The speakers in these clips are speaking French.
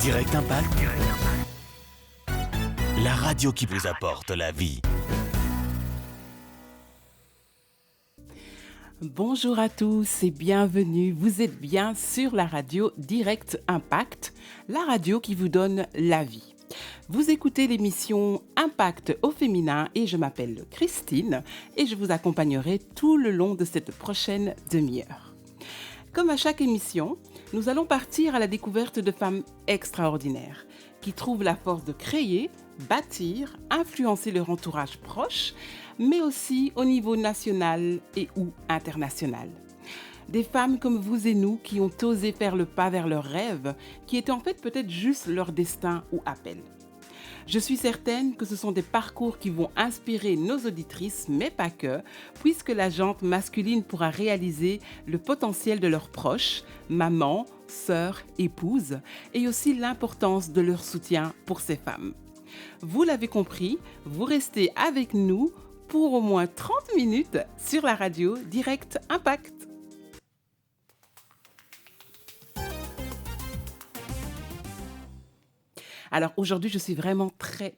Direct Impact, la radio qui vous apporte la vie. Bonjour à tous et bienvenue. Vous êtes bien sur la radio Direct Impact, la radio qui vous donne la vie. Vous écoutez l'émission Impact au féminin et je m'appelle Christine et je vous accompagnerai tout le long de cette prochaine demi-heure. Comme à chaque émission, nous allons partir à la découverte de femmes extraordinaires qui trouvent la force de créer, bâtir, influencer leur entourage proche, mais aussi au niveau national et ou international. Des femmes comme vous et nous qui ont osé faire le pas vers leurs rêves, qui étaient en fait peut-être juste leur destin ou appel. Je suis certaine que ce sont des parcours qui vont inspirer nos auditrices, mais pas que, puisque la jante masculine pourra réaliser le potentiel de leurs proches, maman, sœur, épouse, et aussi l'importance de leur soutien pour ces femmes. Vous l'avez compris, vous restez avec nous pour au moins 30 minutes sur la radio Direct Impact. Alors aujourd'hui, je suis vraiment très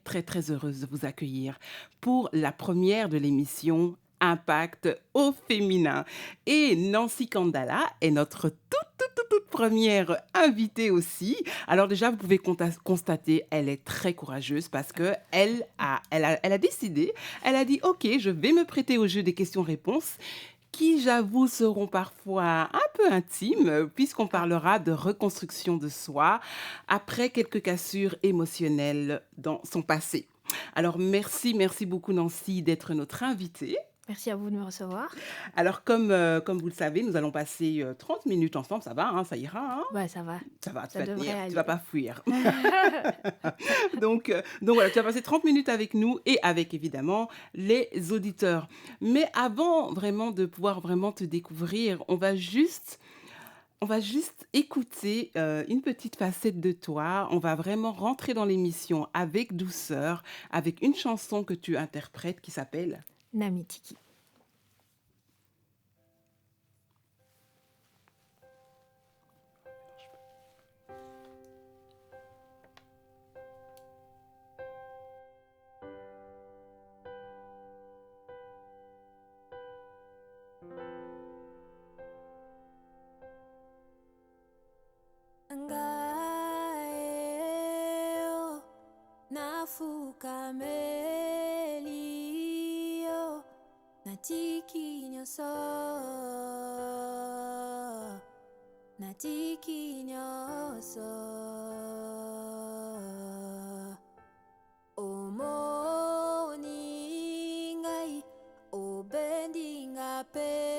heureuse de vous accueillir pour la première de l'émission Impact au féminin. Et Nancy Kandala est notre toute première invitée aussi. Alors déjà, vous pouvez constater, elle est très courageuse parce que elle a décidé, elle a dit « Ok, je vais me prêter au jeu des questions-réponses » qui, j'avoue, seront parfois un peu intimes, puisqu'on parlera de reconstruction de soi après quelques cassures émotionnelles dans son passé. Alors, merci beaucoup Nancy d'être notre invitée. Merci à vous de me recevoir. Alors, comme vous le savez, nous allons passer 30 minutes ensemble. Ça va, hein, ça ira hein? Ouais, ça va. Ça va, tu Ça vas devrait tenir, aller. tu vas pas fuir. Donc voilà, tu vas passer 30 minutes avec nous et avec évidemment les auditeurs. Mais avant vraiment de pouvoir vraiment te découvrir, on va juste écouter une petite facette de toi. On va vraiment rentrer dans l'émission avec douceur, avec une chanson que tu interprètes qui s'appelle Namitiki. Ngaeo nafuka melio natiki nyoso omoni ngai obendi ngapenela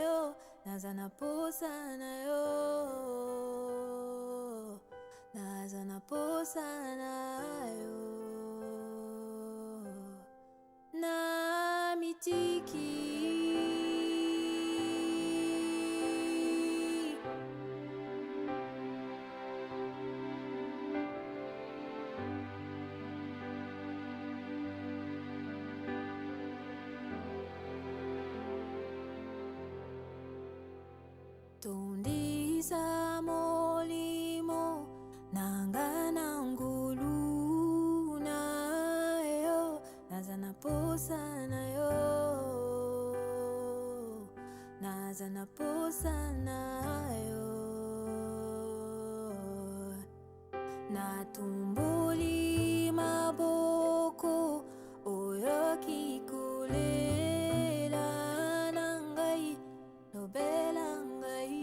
yo nazana posana yo na mitiki tondisa molimo nangana ngulu na yo nazana posana yo natumbuli maboko oyo kikulela nangai lobela ngai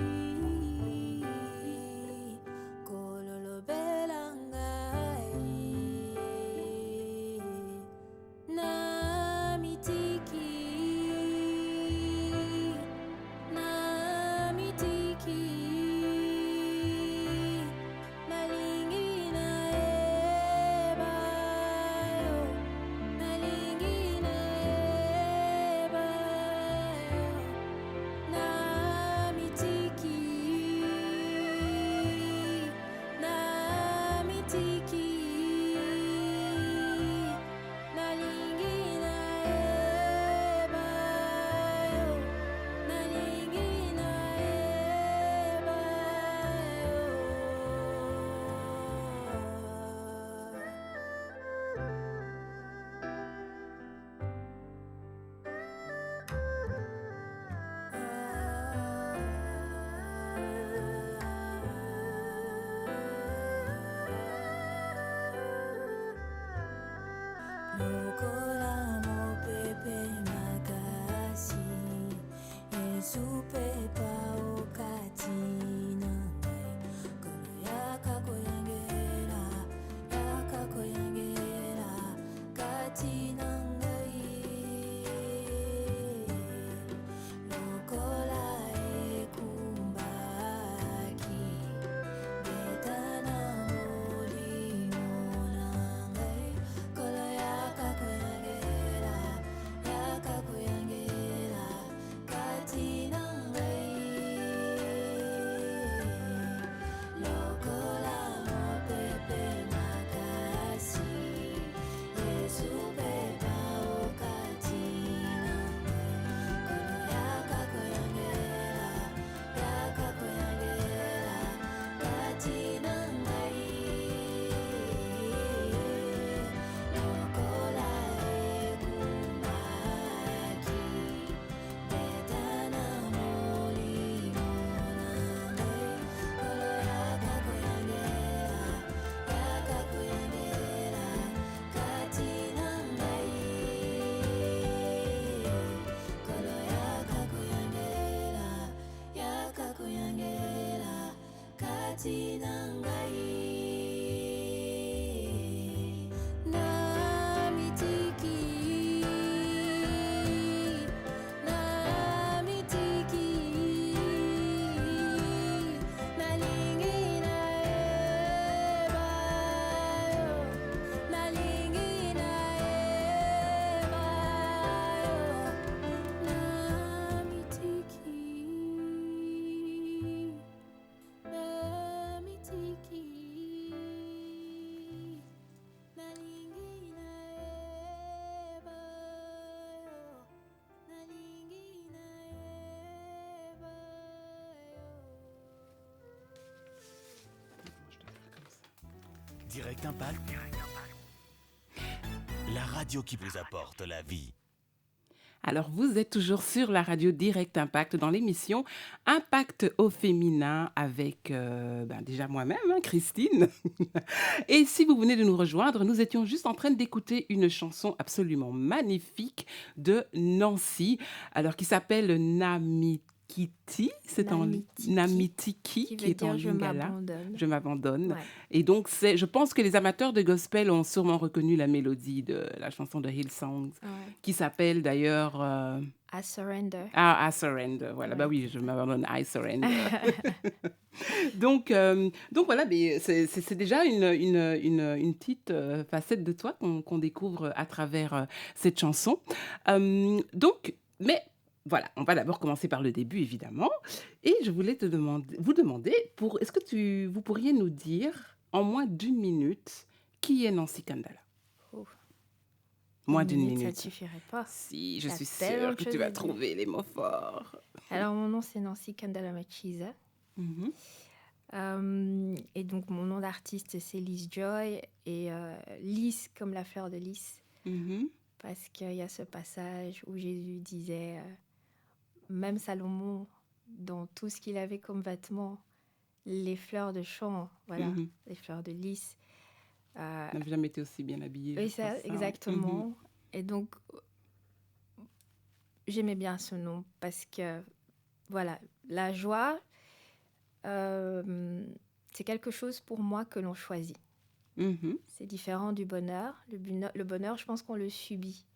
kololobela ngai na mitiki nalingi na eba lokola mopepe makasi yesu pepa okati na ngai kolo yakakoyangela kati na ngai lokola ekumbaki betana molimo na ngai kolo yakakoyangela kati na ngai lokola mopepe makasi yesu pepa okati na ngai kolo yakakoyangela kati na ngai lokola ekumbaki betana molimo na ngai kolo yakakoyangela kati na ngai kolo yakakoyangela kati na ngai na mitiki nalingi naeba yo nalingi naeba yo na mitiki nalingi naeba yo nalingi naeba yo Direct Impact. La radio qui vous apporte la vie. Alors, vous êtes toujours sur la radio Direct Impact dans l'émission Impact au féminin avec déjà moi-même, Christine. Et si vous venez de nous rejoindre, nous étions juste en train d'écouter une chanson absolument magnifique de Nancy, alors qui s'appelle Namikiti, c'est en Namitiki. Namitiki, qui est en Je lingala. m'abandonne. Je m'abandonne. Ouais. Et donc, je pense que les amateurs de gospel ont sûrement reconnu la mélodie de la chanson de Hillsongs, Ouais. qui s'appelle d'ailleurs I surrender. I Surrender. Voilà, Ouais. bah oui, je m'abandonne, I Surrender. donc voilà, mais c'est déjà une petite facette de toi qu'on découvre à travers cette chanson. Mais voilà, on va d'abord commencer par le début, évidemment. Et je voulais vous demander, est-ce que vous pourriez nous dire, en moins d'une minute, qui est Nancy Kandala? Oh. Moins Une d'une minute, minute. Ça ne suffirait pas. Si, je Il y a suis tellement sûre de que tu choses vas à dire. trouver les mots forts. Alors, mon nom, c'est Nancy Kandala Machiza. Mhm. Et donc, mon nom d'artiste, c'est Lys Joy. Et lys comme la fleur de lys. Mhm. Parce qu'il y a ce passage où Jésus disait, même Salomon, dans tout ce qu'il avait comme vêtements, les fleurs de champ, voilà, Mhm. les fleurs de lys. On n'a jamais été aussi bien habillé. Oui, je crois, ça, ouais. exactement. Et donc, j'aimais bien ce nom parce que, voilà, la joie, c'est quelque chose pour moi que l'on choisit. Mhm. C'est différent du bonheur. Le bonheur, je pense qu'on le subit.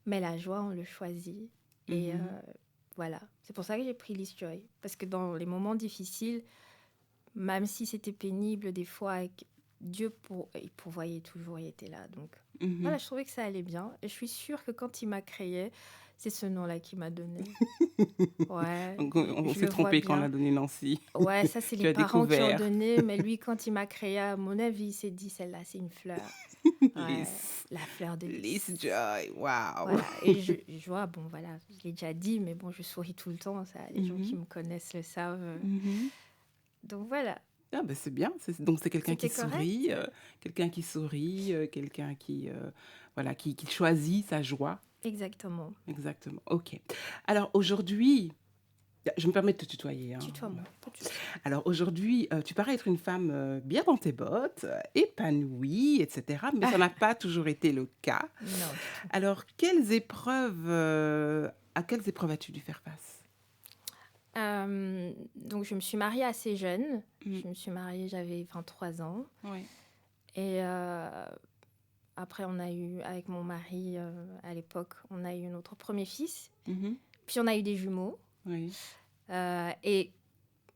Mais la joie, on le choisit. Et Mhm. voilà, c'est pour ça que j'ai pris Lys Joy. Parce que dans les moments difficiles, même si c'était pénible des fois, Dieu il pourvoyait toujours, il était là. Donc Mhm. voilà, je trouvais que ça allait bien. Et je suis sûre que quand il m'a créée, c'est ce nom-là qu'il m'a donné. Ouais, Donc, on je s'est le vois trompé quand on bien. a donné Nancy. Ouais, ça, c'est Tu les as parents qui ont découvert. donné. Mais lui, quand il m'a créée, à mon avis, il s'est dit, celle-là, c'est une fleur. Ouais, Lys. la fleur de lys. Lys Joy, waouh. Voilà. Et je vois, bon, voilà, je l'ai déjà dit, mais bon, je souris tout le temps. Ça, les gens qui Mhm. me connaissent le savent. Mhm. Donc voilà, Ah ben c'est bien. Donc c'est quelqu'un qui c'était correct. sourit, quelqu'un qui voilà qui choisit sa joie. Exactement. Exactement. Ok. Alors aujourd'hui, Je me permets de te tutoyer. Hein. Tutoie-moi. pas de souci. Alors aujourd'hui, tu parais être une femme bien dans tes bottes, épanouie, etc. Mais ça n'a pas toujours été le cas. Non, du tout. Alors, à quelles épreuves as-tu dû faire face? Donc, je me suis mariée assez jeune. Mm. Je me suis mariée, j'avais 23 ans. Oui. Et après, on a eu, avec mon mari, à l'époque, on a eu notre premier fils. Mhm. Puis, on a eu des jumeaux. Oui. Et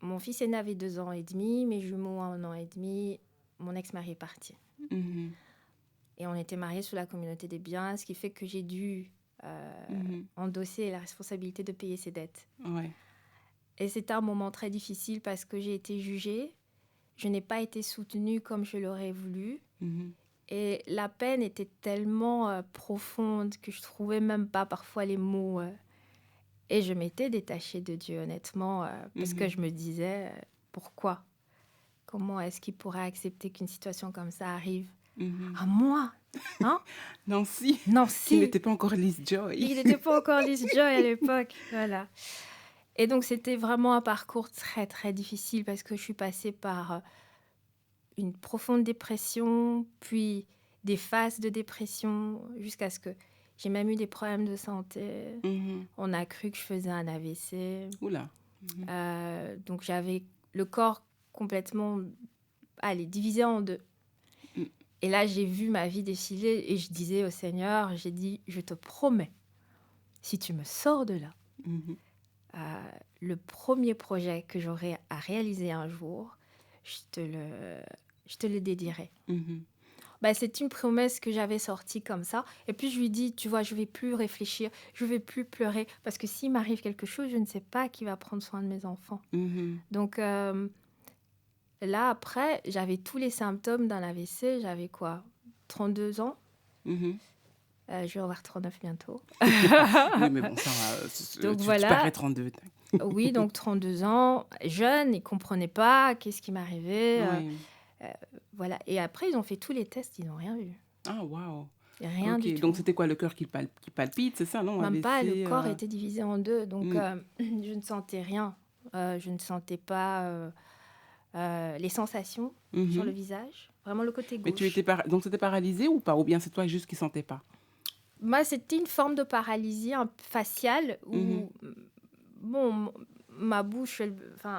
mon fils aîné avait 2 ans et demi, mes jumeaux 1 an et demi. Mon ex-mari est parti. Mhm. Et on était mariés sous la communauté des biens, ce qui fait que j'ai dû Mhm. endosser la responsabilité de payer ses dettes. Ouais. Et c'était un moment très difficile parce que j'ai été jugée. Je n'ai pas été soutenue comme je l'aurais voulu. Mhm. Et la peine était tellement profonde que je trouvais même pas parfois les mots. Et je m'étais détachée de Dieu, honnêtement, parce que Mhm. je me disais, pourquoi? Comment est-ce qu'il pourrait accepter qu'une situation comme ça arrive Mhm. à moi? Hein? Nancy, Non, qui si. n'était pas encore Liz Joy. Il n'était pas encore Liz Joy à l'époque. Voilà. Et donc, c'était vraiment un parcours très, très difficile parce que je suis passée par une profonde dépression, puis des phases de dépression, jusqu'à ce que j'ai même eu des problèmes de santé. Mhm. On a cru que je faisais un AVC. Oula. Mhm. Donc, j'avais le corps complètement divisé en deux. Mm. Et là, j'ai vu ma vie défiler et je disais au Seigneur, j'ai dit, je te promets, si tu me sors de là, Mhm. le premier projet que j'aurai à réaliser un jour, je te le dédierai. Mhm. C'est une promesse que j'avais sortie comme ça. Et puis je lui dis, tu vois, je vais plus réfléchir, je vais plus pleurer. Parce que s'il m'arrive quelque chose, je ne sais pas qui va prendre soin de mes enfants. Mhm. Donc là, après, j'avais tous les symptômes d'un AVC. J'avais quoi? 32 ans. Mhm. Je vais avoir 39 bientôt. Oui, mais bon, ça va. Donc Tu voilà. parais 32. Oui, donc 32 ans, jeune, ils ne comprenaient pas qu'est-ce qui m'arrivait. Ouais. Voilà. Et après, ils ont fait tous les tests, ils n'ont rien vu. Ah, waouh. Rien Ok, du tout. donc c'était quoi, le cœur qui palpite, c'est ça, non? Même pas, le AVC, corps était divisé en deux. Donc, Mm. je ne sentais rien. Je ne sentais pas les sensations Mhm. sur le visage. Vraiment le côté Mais gauche. tu étais donc c'était paralysé ou pas? Ou bien c'est toi juste qui sentais pas? Moi, c'était une forme de paralysie faciale où, Mhm. bon, ma bouche,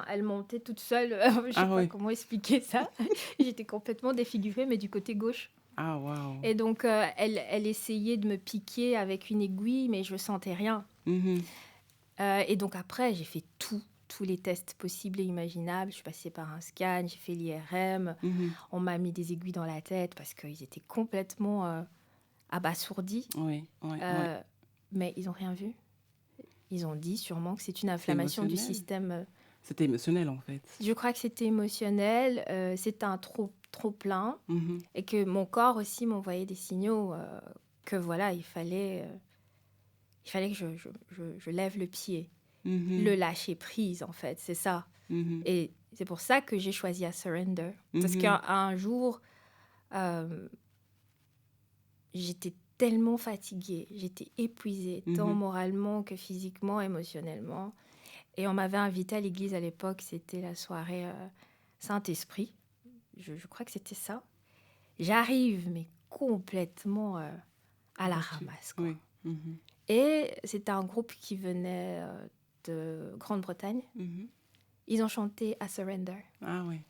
elle montait toute seule. Je ne sais Ah pas oui. comment expliquer ça. J'étais complètement défigurée, mais du côté gauche. Ah, waouh. Et donc, elle essayait de me piquer avec une aiguille, mais je ne sentais rien. Mhm. Et donc, après, j'ai fait tous les tests possibles et imaginables. Je suis passée par un scan, j'ai fait l'IRM. Mhm. On m'a mis des aiguilles dans la tête parce qu'ils étaient complètement abasourdis. Oui, oui, Euh, Mais ils n'ont rien vu. Ils ont dit sûrement que c'est une inflammation du émotionnel. système. C'était émotionnel en fait. Je crois que c'était émotionnel, c'était un trop plein. Mhm. Et que mon corps aussi m'envoyait des signaux que voilà, il fallait que je lève le pied, Mhm. le lâcher prise en fait, c'est ça. Mhm. Et c'est pour ça que j'ai choisi à surrender. Parce Mhm. qu'un jour, j'étais tellement fatiguée, j'étais épuisée, tant Mhm. moralement que physiquement, émotionnellement. Et on m'avait invitée à l'église à l'époque, c'était la soirée Saint-Esprit. Je crois que c'était ça. J'arrive, mais complètement à la Abattu. ramasse, quoi. Oui. Mhm. Et c'était un groupe qui venait de Grande-Bretagne. Mhm. Ils ont chanté à Surrender. Ah oui.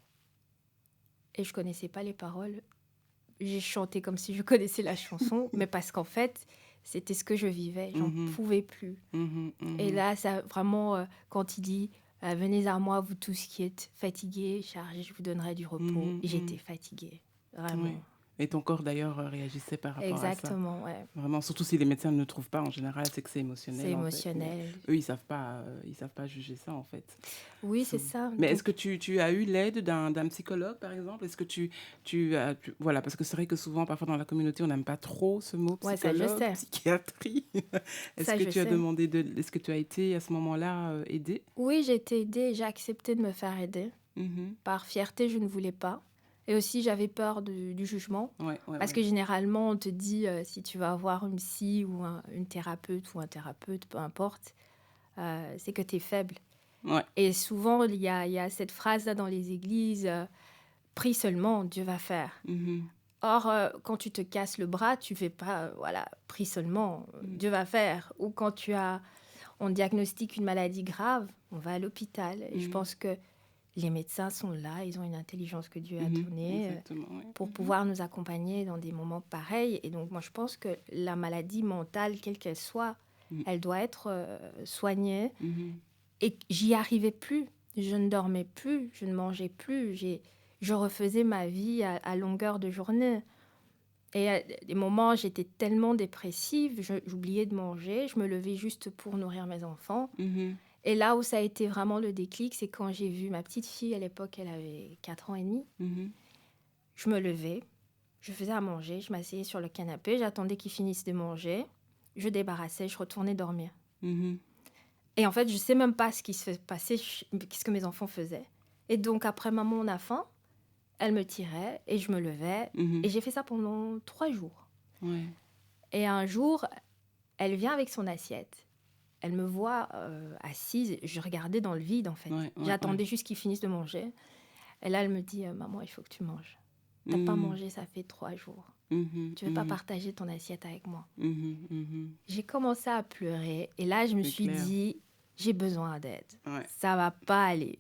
Et je connaissais pas les paroles. J'ai chanté comme si je connaissais la chanson, mais parce qu'en fait, c'était ce que je vivais. J'en Mhm. pouvais plus. Mhm. Mhm. Et là, ça vraiment, quand il dit venez à moi, vous tous qui êtes fatigués, chargés, je vous donnerai du repos. Mhm. J'étais fatiguée, vraiment. Oui. Et ton corps d'ailleurs réagissait par rapport à ça. Exactement, ouais. Vraiment, surtout si les médecins ne le trouvent pas en général, c'est que c'est émotionnel. C'est en fait. émotionnel. Mais eux, ils savent pas juger ça en fait. Oui, c'est ça. Mais Donc, est-ce que tu as eu l'aide d'un psychologue, par exemple? Est-ce que voilà, parce que c'est vrai que souvent, parfois dans la communauté, on n'aime pas trop ce mot Ouais, ça, je psychologue, sais. psychiatrie. Est-ce Ça, que je tu as sais. demandé est-ce que tu as été à ce moment-là aidée? Oui, j'ai été aidée, j'ai accepté de me faire aider. Mhm. Par fierté, je ne voulais pas. Et aussi, j'avais peur du jugement. Ouais, ouais, Parce ouais. que généralement, on te dit, si tu vas voir une psy ou une thérapeute ou un thérapeute, peu importe, c'est que tu es faible. Ouais. Et souvent, il y a cette phrase-là dans les églises, prie seulement, Dieu va faire. Mhm. Or, quand tu te casses le bras, tu fais pas, voilà, prie seulement, Dieu va faire. Ou quand on diagnostique une maladie grave, on va à l'hôpital. Et je pense que les médecins sont là, ils ont une intelligence que Dieu a donnée Exactement, ouais. pour pouvoir nous accompagner dans des moments pareils. Et donc, moi, je pense que la maladie mentale, quelle qu'elle soit, elle doit être soignée. Mhm. Et j'y arrivais plus. Je ne dormais plus, je ne mangeais plus. Je refaisais ma vie à longueur de journée. Et à des moments, j'étais tellement dépressive, j'oubliais de manger. Je me levais juste pour nourrir mes enfants. Mhm. Et là où ça a été vraiment le déclic, c'est quand j'ai vu ma petite fille, à l'époque, elle avait 4 ans et demi. Mhm. Je me levais, je faisais à manger, je m'asseyais sur le canapé, j'attendais qu'ils finissent de manger. Je débarrassais, je retournais dormir. Mhm. Et en fait, je ne sais même pas ce qui se passait, qu'est-ce que mes enfants faisaient. Et donc, après, maman, on a faim. Elle me tirait et je me levais. Mhm. Et j'ai fait ça pendant 3 jours. Ouais. Et un jour, elle vient avec son assiette. Elle me voit assise. Je regardais dans le vide, en fait. Ouais, ouais, J'attendais juste qu'ils finissent de manger. Et là, elle me dit, maman, il faut que tu manges. Tu n'as pas mangé, ça fait 3 jours. Mhm. Tu ne veux pas partager ton assiette avec moi. Mhm. Mhm. J'ai commencé à pleurer. Et là, je me C'est suis clair. dit, j'ai besoin d'aide. Ouais. Ça va pas aller.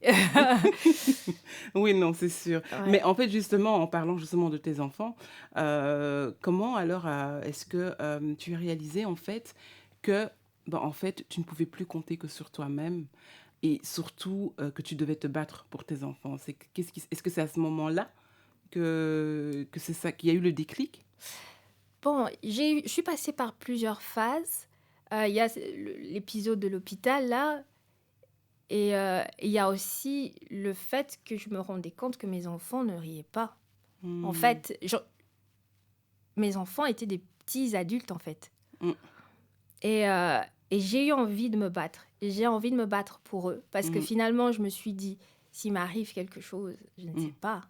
Oui, non, c'est sûr. Ouais. Mais en fait, justement, en parlant justement de tes enfants, comment alors est-ce que tu as réalisé en fait que en fait, tu ne pouvais plus compter que sur toi-même et surtout que tu devais te battre pour tes enfants. Est-ce que c'est à ce moment-là que c'est ça qu'il y a eu le déclic? Bon, je suis passée par plusieurs phases. Il y a l'épisode de l'hôpital, là. Et il y a aussi le fait que je me rendais compte que mes enfants ne riaient pas. En fait, mes enfants étaient des petits adultes, en fait. Mm. Et j'ai eu envie de me battre. Et j'ai envie de me battre pour eux. Parce que finalement, je me suis dit, s'il m'arrive quelque chose, je ne sais pas.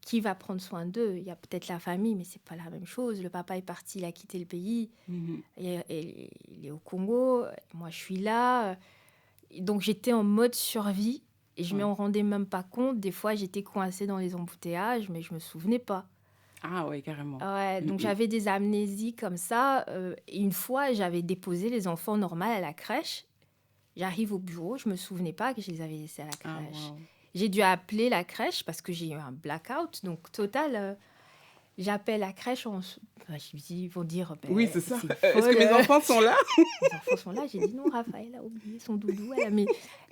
Qui va prendre soin d'eux? Il y a peut-être la famille, mais c'est pas la même chose. Le papa est parti, il a quitté le pays. Mhm. Et il est au Congo. Moi, je suis là. Donc, j'étais en mode survie. Et je ne m'en rendais même pas compte. Des fois, j'étais coincée dans les embouteillages, mais je ne me souvenais pas. Ah ouais, carrément. Ouais, donc j'avais des amnésies comme ça. Et une fois, j'avais déposé les enfants normaux à la crèche. J'arrive au bureau, je ne me souvenais pas que je les avais laissés à la Ah, crèche. wow. J'ai dû appeler la crèche parce que j'ai eu un blackout. Donc, total, j'appelle la crèche. Je me suis dit, ils vont dire, Oui, c'est ça. une Est-ce que folle. mes enfants sont là? Les enfants sont là. J'ai dit, non, Raphaël a oublié son doudou. Elle a mis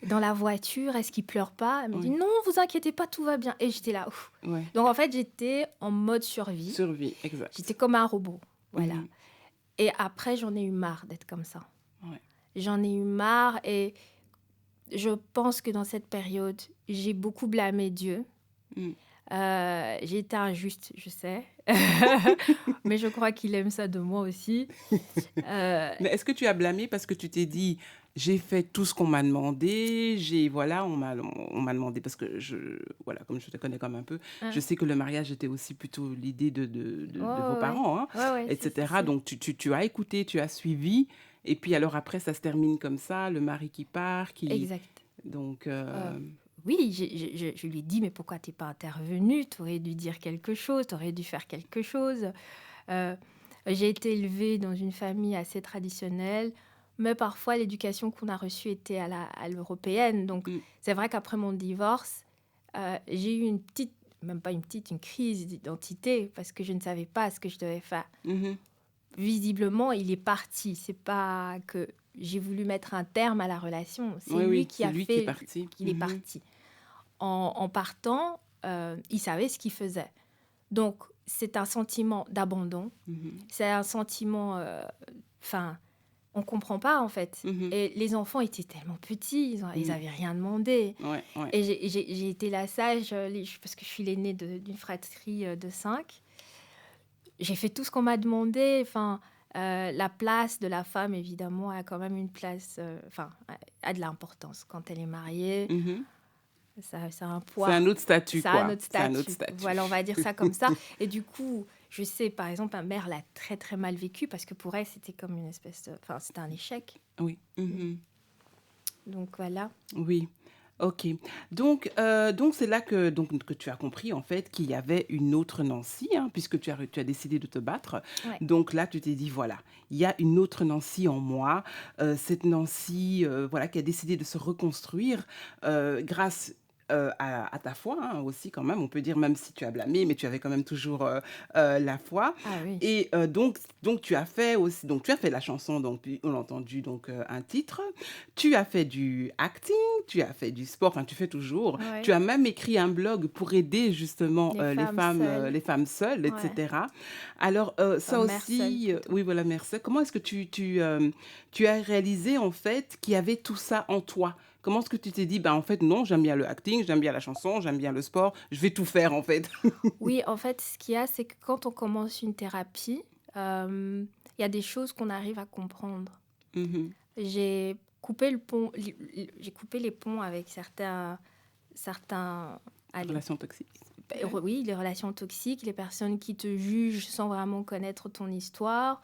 dans la voiture. Est-ce qu'il pleure pas? Elle m'a dit, non, vous inquiétez pas, tout va bien. Et j'étais là. Ouf. Ouais. Donc, en fait, j'étais en mode survie. Survie, exact. J'étais comme un robot. Voilà. Mhm. Et après, j'en ai eu marre d'être comme ça. Ouais. J'en ai eu marre et je pense que dans cette période, j'ai beaucoup blâmé Dieu. Mm. J'ai été injuste, je sais. Mais je crois qu'il aime ça de moi aussi. Mais est-ce que tu as blâmé parce que tu t'es dit, j'ai fait tout ce qu'on m'a demandé, on m'a demandé, parce que voilà, comme je te connais comme un peu, je sais que le mariage était aussi plutôt l'idée de vos parents, hein, Ouais, etc. c'est- Donc tu as écouté, tu as suivi, et puis alors après ça se termine comme ça, le mari qui part, Exact. Donc, Oui, je lui ai dit, mais pourquoi t'es pas intervenue? Tu aurais dû dire quelque chose, tu aurais dû faire quelque chose. J'ai été élevée dans une famille assez traditionnelle, mais parfois l'éducation qu'on a reçue était à l'européenne. Donc, c'est vrai qu'après mon divorce, j'ai eu une crise d'identité parce que je ne savais pas ce que je devais faire. mhm. Visiblement, il est parti. C'est pas que j'ai voulu mettre un terme à la relation. C'est Oui, lui oui, qui c'est a lui fait qui est parti. qu'il est Mhm. parti. En partant, il savait ce qu'il faisait. Donc, c'est un sentiment d'abandon. Mhm. C'est un sentiment... on ne comprend pas, en fait. Mhm. Et les enfants étaient tellement petits, ils n'avaient rien demandé. Ouais, ouais. Et j'ai été la sage, parce que je suis l'aînée d'une fratrie de 5. J'ai fait tout ce qu'on m'a demandé. La place de la femme, évidemment, a quand même une place... a de l'importance. Quand elle est mariée, Mhm. ça a un poids. C'est un autre statut, Ça quoi. a un autre C'est un statut. autre statut. Voilà, on va dire ça comme ça. Et du coup, je sais, par exemple, ma mère l'a très, très mal vécu parce que pour elle, c'était comme une espèce de... c'était un échec. Oui. Mhm. Donc voilà. Oui. Ok. Donc c'est là que tu as compris en fait qu'il y avait une autre Nancy, hein, puisque tu as décidé de te battre. Ouais. Donc là, tu t'es dit, voilà, il y a une autre Nancy en moi, cette Nancy voilà, qui a décidé de se reconstruire grâce à ta foi hein, aussi quand même. On peut dire, même si tu as blâmé, mais tu avais quand même toujours la foi. Ah oui. Et donc tu as fait aussi, donc tu as fait la chanson, donc puis on a entendu donc un titre. Tu as fait du acting, tu as fait du sport, enfin tu fais toujours. Ouais. Tu as même écrit un blog pour aider justement Les femmes seules. Ouais. etc. Alors ça Enfin, mère seule, aussi, plutôt. oui voilà, merci. Comment est-ce que tu as réalisé en fait qu'il y avait tout ça en toi? Comment est-ce que tu t'es dit, ben en fait non, j'aime bien le acting, j'aime bien la chanson, j'aime bien le sport, je vais tout faire en fait. Oui, en fait, ce qu'il y a, c'est que quand on commence une thérapie, il y a des choses qu'on arrive à comprendre. Mhm. J'ai coupé j'ai coupé les ponts avec allez, Relation toxique. oui, les relations toxiques, les personnes qui te jugent sans vraiment connaître ton histoire.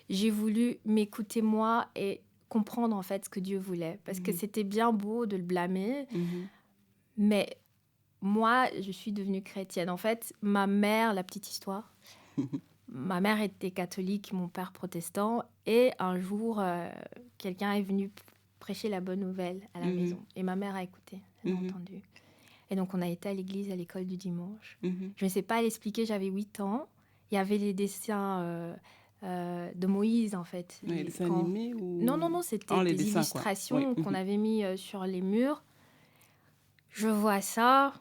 J'ai voulu m'écouter moi et comprendre en fait ce que Dieu voulait. Parce que Mhm. c'était bien beau de le blâmer, Mhm. mais moi, je suis devenue chrétienne. En fait, ma mère, la petite histoire, ma mère était catholique, mon père protestant. Et un jour, quelqu'un est venu prêcher la bonne nouvelle à la Mhm. maison. Et ma mère a écouté, elle a Mhm. entendu. Et donc, on a été à l'église, à l'école du dimanche. Mhm. Je ne sais pas l'expliquer, j'avais 8 ans. Il y avait les dessins de Moïse, en fait. Ouais, dessin Quand- animé ou... Non, c'était les des dessins, quoi. illustrations Oui. qu'on Mhm. avait mis sur les murs. Je vois ça,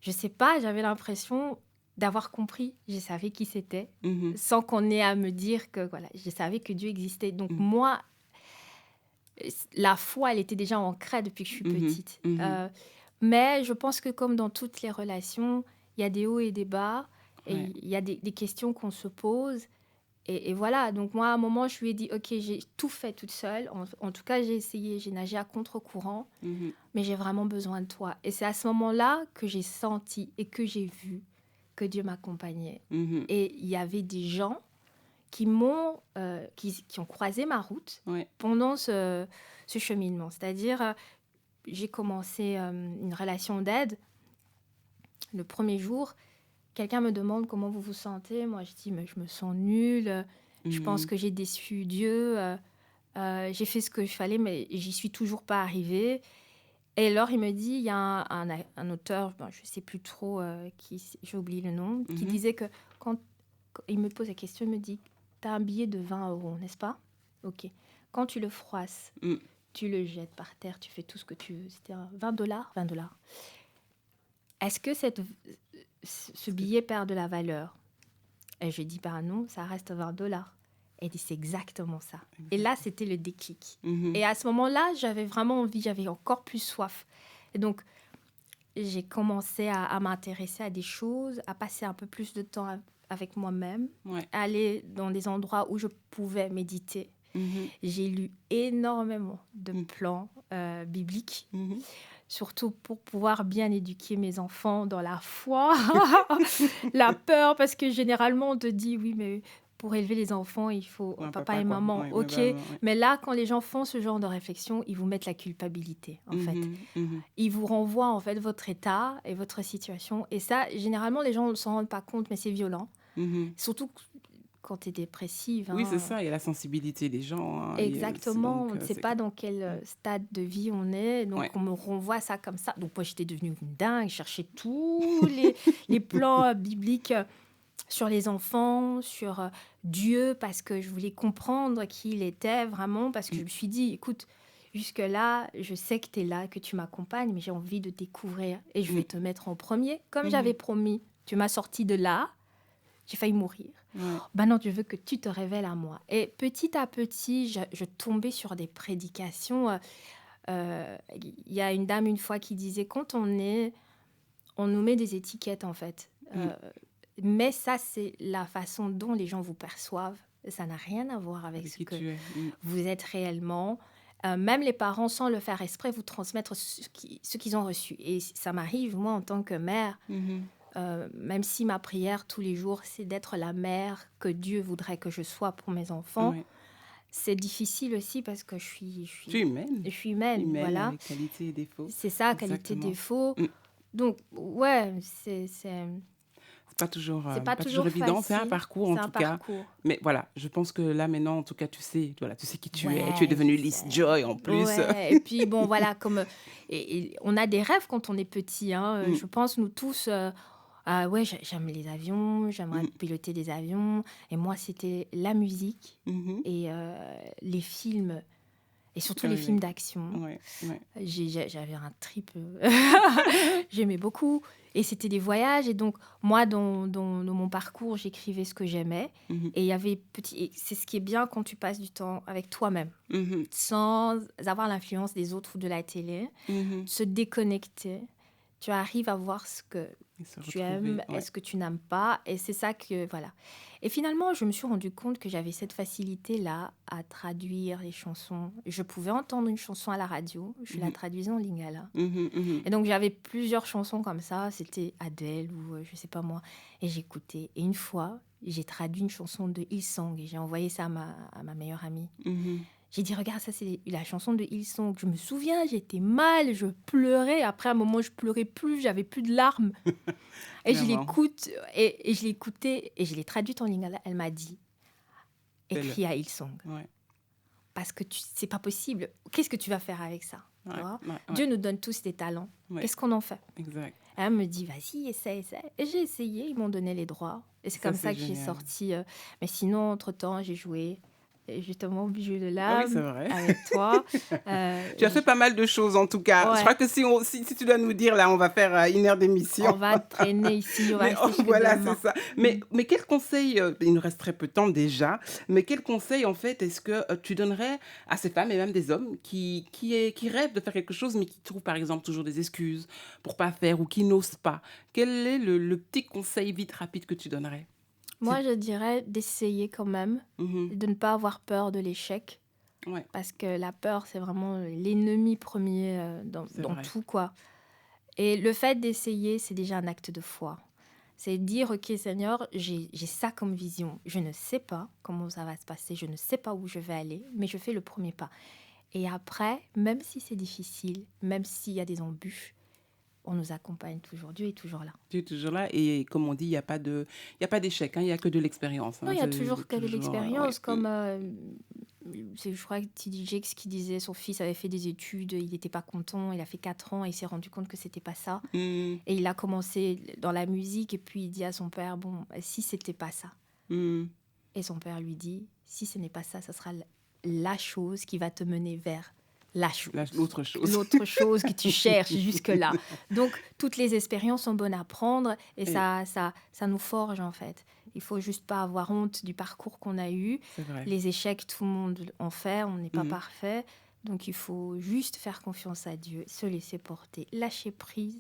je sais pas, j'avais l'impression d'avoir compris. Je savais qui c'était, Mhm. sans qu'on ait à me dire que, voilà, je savais que Dieu existait. Donc Mhm. moi, la foi, elle était déjà ancrée depuis que je suis Mhm. petite. Mhm. Mais je pense que comme dans toutes les relations, il y a des hauts et des bas, et Ouais. il y a des questions qu'on se pose. Et voilà, donc moi, à un moment, je lui ai dit, OK, j'ai tout fait toute seule. En tout cas, j'ai essayé, j'ai nagé à contre-courant, Mhm. mais j'ai vraiment besoin de toi. Et c'est à ce moment-là que j'ai senti et que j'ai vu que Dieu m'accompagnait. Mhm. Et il y avait des gens qui ont croisé ma route Ouais. pendant ce cheminement. C'est-à-dire, j'ai commencé une relation d'aide. Le premier jour, quelqu'un me demande comment vous vous sentez. Moi, je dis, mais je me sens nulle. Je pense Mhm. que j'ai déçu Dieu. J'ai fait ce que je fallait, mais j'y suis toujours pas arrivée. Et alors, il me dit, il y a un auteur, je ne sais plus trop, j'ai oublié le nom, qui Mhm. disait que quand il me pose la question, il me dit, tu as un billet de 20 euros, n'est-ce pas? OK. Quand tu le froisses, Mm. tu le jettes par terre, tu fais tout ce que tu veux. C'était $20, $20. Est-ce que ce billet perd de la valeur? Et je dis, bah non, ça reste $20. Elle dit, c'est exactement ça. Et là, c'était le déclic. Mhm. Et à ce moment-là, j'avais vraiment envie, j'avais encore plus soif. Et donc, j'ai commencé à m'intéresser à des choses, à passer un peu plus de temps avec moi-même, Ouais. à aller dans des endroits où je pouvais méditer. Mhm. J'ai lu énormément de Mm. plans bibliques, Mhm. surtout pour pouvoir bien éduquer mes enfants dans la foi, la peur, parce que généralement, on te dit, oui, mais pour élever les enfants, il faut Un papa et quoi. maman, Ouais, ok. ouais. Mais là, quand les gens font ce genre de réflexion, ils vous mettent la culpabilité, en fait. Mhm. Mhm. Ils vous renvoient, en fait, votre état et votre situation. Et ça, généralement, les gens ne s'en rendent pas compte, mais c'est violent. Mhm. Surtout quand tu es dépressive. Oui, hein. c'est ça, il y a la sensibilité des gens. Hein, et, Exactement, donc, on ne sait c'est- pas dans quel stade de vie on est, donc Ouais. on me renvoie ça comme ça. Donc moi j'étais devenue une dingue, je cherchais tous les plans bibliques sur les enfants, sur Dieu, parce que je voulais comprendre qui il était vraiment, parce que je me suis dit, écoute, jusque-là, je sais que tu es là, que tu m'accompagnes, mais j'ai envie de découvrir et je vais te mettre en premier, comme j'avais promis. Tu m'as sorti de là, j'ai failli mourir. Ouais. Ben non, je veux que tu te révèles à moi. Et petit à petit, je tombais sur des prédications. Il y a une dame une fois qui disait, quand on nous met des étiquettes en fait. Mais ça, c'est la façon dont les gens vous perçoivent. Ça n'a rien à voir avec ce qui que tu es. Mm. vous êtes réellement. Même les parents, sans le faire exprès, vous transmettre ce qu'ils ont reçu. Et ça m'arrive, moi, en tant que mère, Mhm. même si ma prière tous les jours, c'est d'être la mère que Dieu voudrait que je sois pour mes enfants, Ouais. c'est difficile aussi parce que Tu es humaine. je suis humaine, Humaine voilà. avec qualité et défaut. C'est ça, qualité, Exactement. défaut. Mm. Donc, ouais, C'est pas toujours, c'est pas toujours évident. C'est un facile. parcours en C'est un tout cas. parcours. Mais voilà, je pense que là maintenant, en tout cas, tu sais qui tu es. Tu es Ouais, devenue je Liz sais. Joy en plus. Ouais, et puis bon, voilà, et on a des rêves quand on est petit, hein. Mm. Je pense, nous tous, ouais, j'aime les avions, j'aimerais Mhm. piloter des avions. Et moi, c'était la musique Mhm. et les films, et surtout Ah les oui, films oui. d'action. Ouais, ouais. J'avais un trip, j'aimais beaucoup. Et c'était des voyages. Et donc, moi, dans mon parcours, j'écrivais ce que j'aimais. Mhm. Et il y avait et c'est ce qui est bien quand tu passes du temps avec toi-même, Mhm. sans avoir l'influence des autres ou de la télé, Mhm. se déconnecter. Tu arrives à voir ce que Et se tu retrouver, aimes ouais. et ce que tu n'aimes pas. Et c'est ça que, voilà. Et finalement, je me suis rendu compte que j'avais cette facilité-là à traduire les chansons. Je pouvais entendre une chanson à la radio, je la Mhm. traduisais en lingala. Mhm. Mhm. Et donc, j'avais plusieurs chansons comme ça. C'était Adele ou je sais pas moi. Et j'écoutais. Et une fois, j'ai traduit une chanson de Hillsong et j'ai envoyé ça à ma meilleure amie. Mhm. J'ai dit, regarde, ça, c'est la chanson de Hillsong. Je me souviens, j'étais mal, je pleurais. Après, à un moment, je pleurais plus, j'avais plus de larmes. Et je Clairement. l'écoute, et je l'ai écoutée, et je l'ai traduite en lingala. Elle m'a dit, écris à Hillsong. Ouais. Parce que c'est pas possible. Qu'est-ce que tu vas faire avec ça? Tu Ouais. vois? Ouais. Dieu nous donne tous des talents. Ouais. Qu'est-ce qu'on en fait? Exact. Elle me dit, vas-y, essaie. Et j'ai essayé, ils m'ont donné les droits. Et c'est Ça, comme c'est ça que j'ai génial. sorti. Mais sinon, entre-temps, j'ai joué justement au Bijou de Ah oui, c'est l'âme vrai. avec toi. Tu as fait pas mal de choses en tout cas. Ouais. Je crois que si tu dois nous dire, là, on va faire 1 heure d'émission. On va traîner ici, on va Mais rester jusque voilà, demain. c'est ça. Mais quel conseil, il nous reste très peu de temps déjà, mais quel conseil en fait est-ce que tu donnerais à ces femmes et même des hommes qui rêvent de faire quelque chose mais qui trouvent par exemple toujours des excuses pour pas faire ou qui n'osent pas? Quel est le petit conseil vite rapide que tu donnerais? Moi, je dirais d'essayer quand même, Mhm. de ne pas avoir peur de l'échec. Ouais, Parce que la peur, c'est vraiment l'ennemi premier c'est dans vrai. tout, quoi. Et le fait d'essayer, c'est déjà un acte de foi. C'est dire, OK, Seigneur, j'ai ça comme vision. Je ne sais pas comment ça va se passer, je ne sais pas où je vais aller, mais je fais le premier pas. Et après, même si c'est difficile, même s'il y a des embûches, on nous accompagne toujours. Dieu est toujours là. Tu es toujours là et comme on dit, il y a pas d'échec, hein, il y a que de l'expérience. Non, Hein. il y a C'est toujours que de toujours, l'expérience, ouais. comme je crois que T.D. Jakes qui disait son fils avait fait des études, il n'était pas content, il a fait 4 ans et il s'est rendu compte que c'était pas ça. Mm, Et il a commencé dans la musique et puis il dit à son père, bon, si c'était pas ça. mm. Et son père lui dit, si ce n'est pas ça, ça sera la chose qui va te mener vers la chose. L'autre chose. L'autre chose que tu cherches jusque-là. Donc, toutes les expériences sont bonnes à prendre et ça nous forge en fait. Il faut juste pas avoir honte du parcours qu'on a eu. C'est vrai. Les échecs, tout le monde en fait, on n'est pas Mhm. parfait. Donc, il faut juste faire confiance à Dieu, se laisser porter, lâcher prise,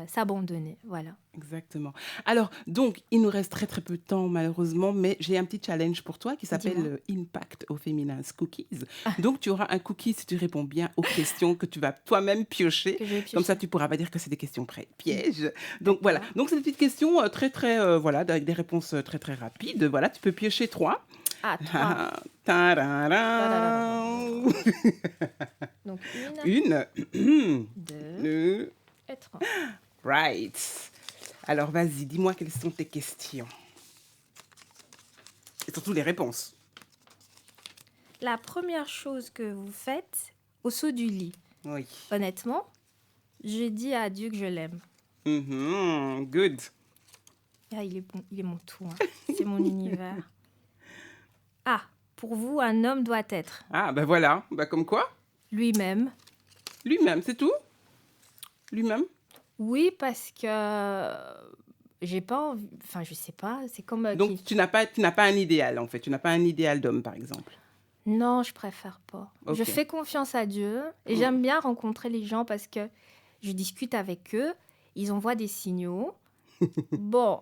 s'abandonner. Voilà. Exactement. Alors, donc, il nous reste très très peu de temps malheureusement, mais j'ai un petit challenge pour toi qui s'appelle Dis-moi. Impact au féminin Cookies. Donc, tu auras un cookie si tu réponds bien aux questions que tu vas toi-même piocher. Que je vais Comme ça, piocher. tu pourras pas dire que c'est des questions pièges. Donc, voilà. Donc, c'est des petites questions très très, voilà, avec des réponses très très rapides. Voilà, tu peux piocher 3. Ah, 3. Tadadam. Donc, 1, Une. 2 Deux. et 3. Right. Alors, vas-y, dis-moi quelles sont tes questions. Et surtout les réponses. La première chose que vous faites au saut du lit, Oui. honnêtement, je dis à Dieu que je l'aime. Mhm, good. Ah, il est bon, il est mon tout. Hein. C'est mon univers. Ah, pour vous, un homme doit être Ah, ben voilà. Ben comme quoi? lui-même. Lui-même, c'est tout? Lui-même? Oui, parce que j'ai pas envie. Enfin, je sais pas. C'est comme. Donc, tu n'as pas un idéal, en fait. Tu n'as pas un idéal d'homme, par exemple. Non, je préfère pas. Ok. Je fais confiance à Dieu et Mm. j'aime bien rencontrer les gens parce que je discute avec eux. Ils envoient des signaux. Bon,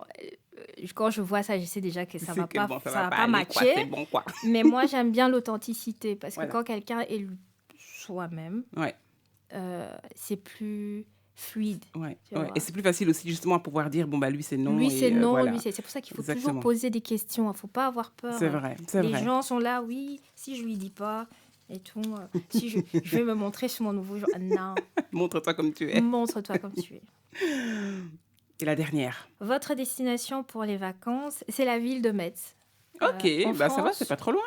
quand je vois ça, je sais déjà que ça C'est va que pas, bon, ça va va pas aller, quoi, matcher. c'est bon, quoi. Mais moi, j'aime bien l'authenticité parce Voilà. que quand quelqu'un est soi-même, Ouais. c'est plus fluide. Ouais, Tu ouais. vois. Et c'est plus facile aussi justement à pouvoir dire, bon, bah lui c'est non. Lui, et c'est non, voilà. lui, c'est pour ça qu'il faut Exactement. toujours poser des questions. Il ne faut pas avoir peur. C'est vrai, c'est Les vrai. gens sont là, oui, si je lui dis pas et tout, si je vais me montrer sur mon nouveau jour. Non, Montre-toi comme tu es. montre-toi comme tu es. Et la dernière. Votre destination pour les vacances, c'est la ville de Metz. Ok, En bah ça va, France. c'est pas trop loin.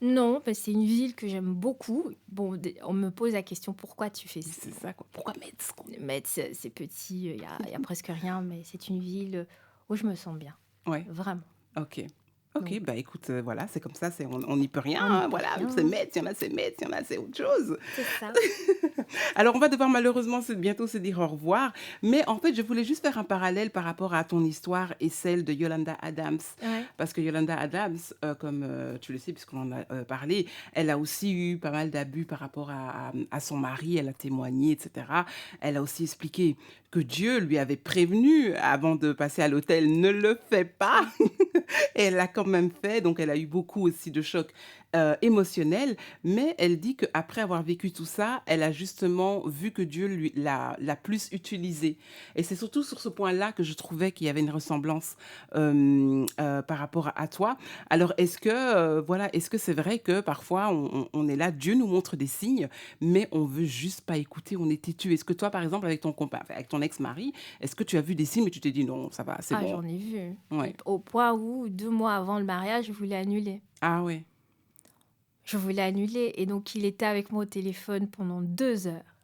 Non, mais c'est une ville que j'aime beaucoup. Bon, on me pose la question, pourquoi tu fais ça? C'est ça quoi. Pourquoi Metz quoi? Metz, c'est petit, il y a presque rien, mais c'est une ville où je me sens bien, Ouais, vraiment. ok. Ok, Donc, bah écoute, voilà, c'est comme ça, on n'y peut rien. On n'y Hein, peut voilà, rien. c'est Metz, il y en a c'est Metz, il y en a c'est autre chose. c'est ça. Alors, on va devoir malheureusement bientôt se dire au revoir. Mais en fait, je voulais juste faire un parallèle par rapport à ton histoire et celle de Yolanda Adams. Ouais. Parce que Yolanda Adams, comme tu le sais, puisqu'on en a parlé, elle a aussi eu pas mal d'abus par rapport à son mari. Elle a témoigné, etc. Elle a aussi expliqué que Dieu lui avait prévenu avant de passer à l'hôtel, ne le fais pas. Et elle l'a quand même fait. Donc, elle a eu beaucoup aussi de chocs émotionnels. Mais elle dit qu'après avoir vécu tout ça, elle a justement vu que Dieu l'a plus utilisé. Et c'est surtout sur ce point-là que je trouvais qu'il y avait une ressemblance par rapport à toi. Alors, est-ce que c'est vrai que parfois, on est là, Dieu nous montre des signes, mais on veut juste pas écouter, on est têtu. Est-ce que toi, par exemple, avec avec ton ex-mari, est-ce que tu as vu des signes, mais tu t'es dit non, ça va, c'est Ah, bon. j'en ai vu. Ouais. Au point où, 2 mois avant le mariage, je voulais annuler. Ah ouais. Je voulais annuler. Et donc, il était avec moi au téléphone pendant 2 heures,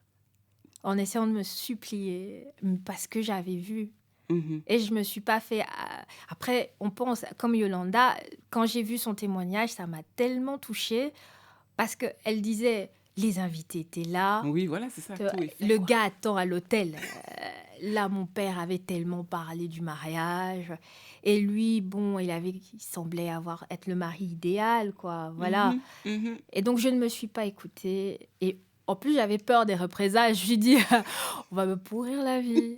en essayant de me supplier, parce que j'avais vu. Mhm. Et je me suis pas fait. Après, on pense, comme Yolanda, quand j'ai vu son témoignage, ça m'a tellement touchée, parce qu'elle disait, les invités étaient là. Oui, voilà, c'est ça. Tu vois, Tout est fait, le quoi. gars attend à l'hôtel. Là, mon père avait tellement parlé du mariage. Et lui, bon, il semblait être le mari idéal, quoi. Voilà. Mhm, mhm. Et donc, je ne me suis pas écoutée. Et en plus, j'avais peur des représailles. Je lui dis, on va me pourrir la vie.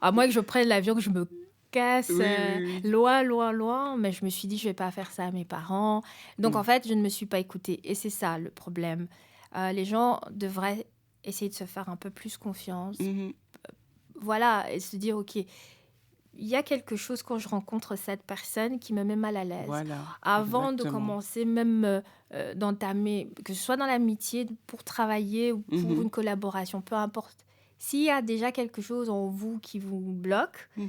À moins que je prenne l'avion, que je me casse Oui, oui, oui. loin, loin, loin. Mais je me suis dit, je vais pas faire ça à mes parents. Donc, Mm. en fait, je ne me suis pas écoutée. Et c'est ça, le problème. Les gens devraient essayer de se faire un peu plus confiance. Mhm. Voilà, et se dire, OK, il y a quelque chose quand je rencontre cette personne qui me met mal à l'aise. Voilà. Avant de exactement. commencer, même d'entamer, que ce soit dans l'amitié, pour travailler ou pour Mhm. une collaboration, peu importe. S'il y a déjà quelque chose en vous qui vous bloque, Mhm.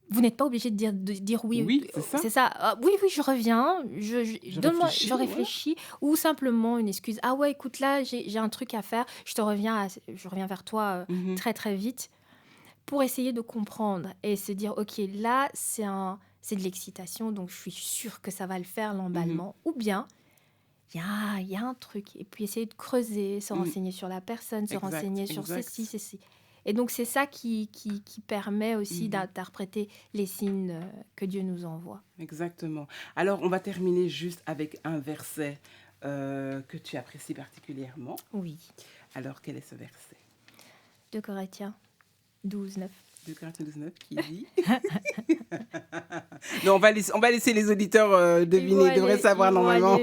vous n'êtes pas obligé de dire oui. Oui, c'est ça. C'est ça. Ah, oui, oui, je reviens. Donne-moi, réfléchis, je voilà. réfléchis. Ou simplement une excuse. Ah ouais, écoute, là, j'ai un truc à faire. Je reviens vers toi Mhm. très, très vite, pour essayer de comprendre et se dire, OK, là, c'est de l'excitation, donc je suis sûre que ça va le faire, l'emballement. Ou bien, il y a un truc. Et puis essayer de creuser, se renseigner sur la personne, se Exact, renseigner sur exact. ceci. Et donc, c'est ça qui permet aussi Mhm. d'interpréter les signes que Dieu nous envoie. Exactement. Alors, on va terminer juste avec un verset que tu apprécies particulièrement. Oui. Alors, quel est ce verset? 2 Corinthiens 12, 9. 2 Corinthiens 19 qui dit... Non, on va laisser les auditeurs deviner, ils devraient savoir normalement.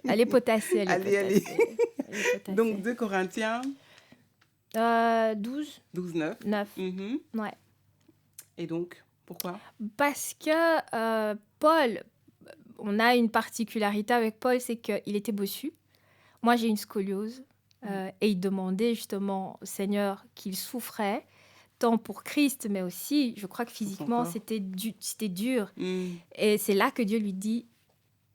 Elle est potassée. Allez. Donc, 2 Corinthiens 12, 12, 9. 9. Mhm. Ouais. Et donc, pourquoi? Parce que Paul, on a une particularité avec Paul, c'est qu'il était bossu. Moi, j'ai une scoliose. Et il demandait justement au Seigneur qu'il souffrait, tant pour Christ, mais aussi, je crois que physiquement, corps. c'était dur. Mm. Et c'est là que Dieu lui dit,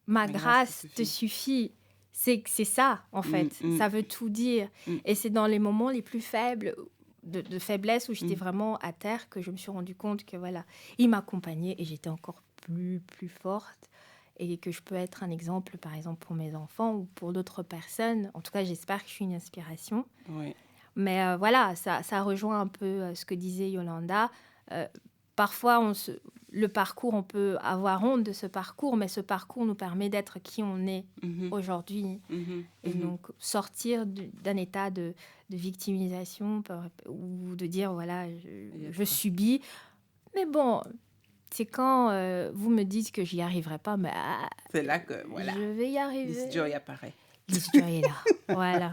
ma grâce te suffit. C'est ça, en fait. Ça veut tout dire. Et c'est dans les moments les plus faibles, de faiblesse, où j'étais vraiment à terre, que je me suis rendu compte que voilà, il m'accompagnait et j'étais encore plus forte. Et que je peux être un exemple, par exemple, pour mes enfants ou pour d'autres personnes. En tout cas, j'espère que je suis une inspiration. Oui. Mais voilà, ça rejoint un peu ce que disait Yolanda. Parfois, le parcours, on peut avoir honte de ce parcours, mais ce parcours nous permet d'être qui on est aujourd'hui. Et donc, sortir d'un état de victimisation ou de dire, voilà, je subis. Mais bon, c'est quand vous me dites que j'y arriverai pas, mais c'est là que, voilà, je vais y arriver. Miss Joy apparaît. Liz Joy est là. Voilà.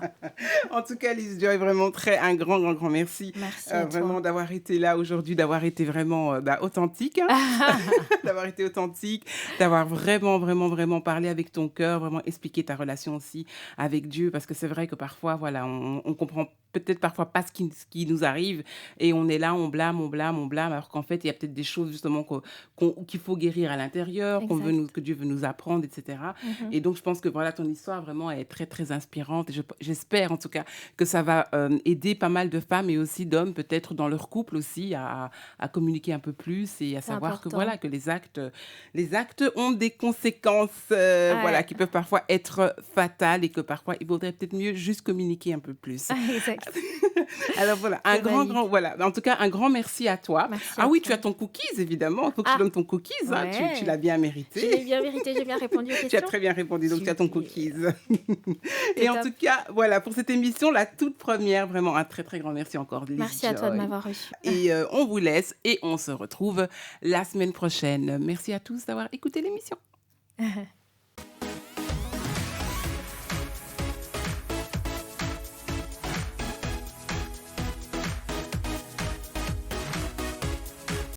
En tout cas, Liz Joy, vraiment un grand merci Merci à vraiment toi. d'avoir été là aujourd'hui, d'avoir été vraiment authentique, hein, d'avoir été authentique, d'avoir vraiment parlé avec ton cœur, vraiment expliqué ta relation aussi avec Dieu, parce que c'est vrai que parfois, voilà, on comprend peut-être parfois pas ce qui nous arrive et on est là, on blâme, alors qu'en fait, il y a peut-être des choses justement qu'il faut guérir à l'intérieur, Exact. que Dieu veut nous apprendre, etc. Mhm. Et donc, je pense que voilà, ton histoire vraiment est très inspirante. Et j'espère en tout cas que ça va aider pas mal de femmes et aussi d'hommes, peut-être dans leur couple aussi, à communiquer un peu plus et à C'est savoir que important. voilà, que les actes ont des conséquences voilà, Ouais. qui peuvent parfois être fatales et que parfois il vaudrait peut-être mieux juste communiquer un peu plus. Exact. Alors voilà, Je valide. voilà. En tout cas, un grand merci à toi. Merci Ah à oui, toi. tu as ton cookies, évidemment. Il faut que tu Ah, donnes ton cookies. Hein. Tu ouais. l'as bien Je mérité. l'ai bien vérité, j'ai bien répondu aux Tu as questions. très bien répondu, donc tu as ton Super. cookies. C'est Et en top. tout cas, voilà, pour cette émission, la toute première, vraiment un très grand merci encore, Liz Merci à toi de Joy. m'avoir reçu. Et on vous laisse et on se retrouve la semaine prochaine. Merci à tous d'avoir écouté l'émission.